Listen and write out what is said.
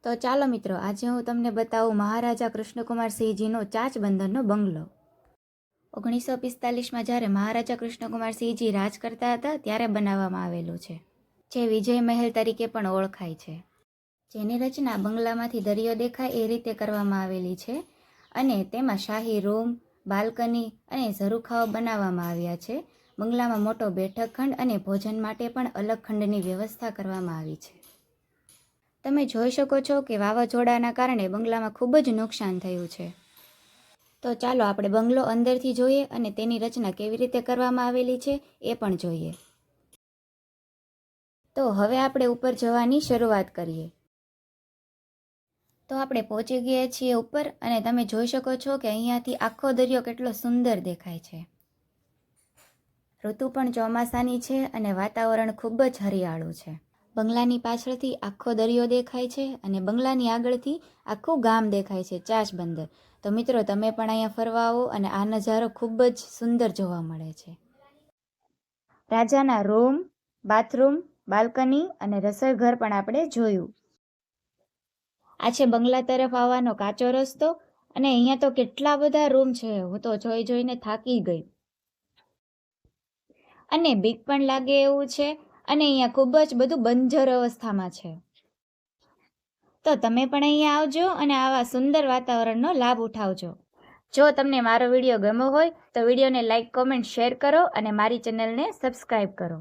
તો ચાલો મિત્રો, આજે હું તમને બતાવું મહારાજા કૃષ્ણકુમારસિંહજીનો ચાચ બંદરનો બંગલો. 1945માં જ્યારે મહારાજા કૃષ્ણકુમારસિંહજી રાજ કરતા હતા ત્યારે બનાવવામાં આવેલું છે, જે વિજય મહેલ તરીકે પણ ઓળખાય છે. જેની રચના બંગલામાંથી દરિયો દેખાય એ રીતે કરવામાં આવેલી છે અને તેમાં શાહી રૂમ, બાલ્કની અને ઝરૂખાઓ બનાવવામાં આવ્યા છે. બંગલામાં મોટો બેઠક ખંડ અને ભોજન માટે પણ અલગ ખંડની વ્યવસ્થા કરવામાં આવી છે. તમે જોઈ શકો છો કે વાવાઝોડાના કારણે બંગલામાં ખૂબ જ નુકસાન થયું છે. તો ચાલો આપણે બંગલો અંદરથી જોઈએ અને તેની રચના કેવી રીતે કરવામાં આવેલી છે એ પણ જોઈએ. તો હવે આપણે ઉપર જવાની શરૂઆત કરીએ. તો આપણે પહોંચી ગયા છીએ ઉપર અને તમે જોઈ શકો છો કે અહીંયાથી આખો દરિયો કેટલો સુંદર દેખાય છે. ઋતુ પણ ચોમાસાની છે અને વાતાવરણ ખૂબ જ હરિયાળું છે. બંગલાની પાછળથી આખો દરિયો દેખાય છે અને બંગલાની આગળથી આખું ગામ દેખાય છે, ચાચ બંદર. તો મિત્રો, તમે પણ અહીંયા ફરવા આવો અને આ નજારો ખૂબ જ સુંદર જોવા મળે છે. રાજાના રૂમ, બાથરૂમ, બાલ્કની અને રસોઈ ઘર પણ આપણે જોયું. આ છે બંગલા તરફ આવવાનો કાચો રસ્તો અને અહીંયા તો કેટલા બધા રૂમ છે, હું તો જોઈને થાકી ગઈ અને બીક પણ લાગે એવું છે અને અહીંયા ખૂબ જ બધું બંજર અવસ્થામાં છે. તો તમે પણ અહીંયા આવજો અને આવા સુંદર વાતાવરણનો લાભ ઉઠાવજો. જો તમને મારો વિડીયો ગમ્યો હોય તો વિડીયોને લાઈક, કોમેન્ટ, શેર કરો અને મારી ચેનલને સબસ્ક્રાઈબ કરો.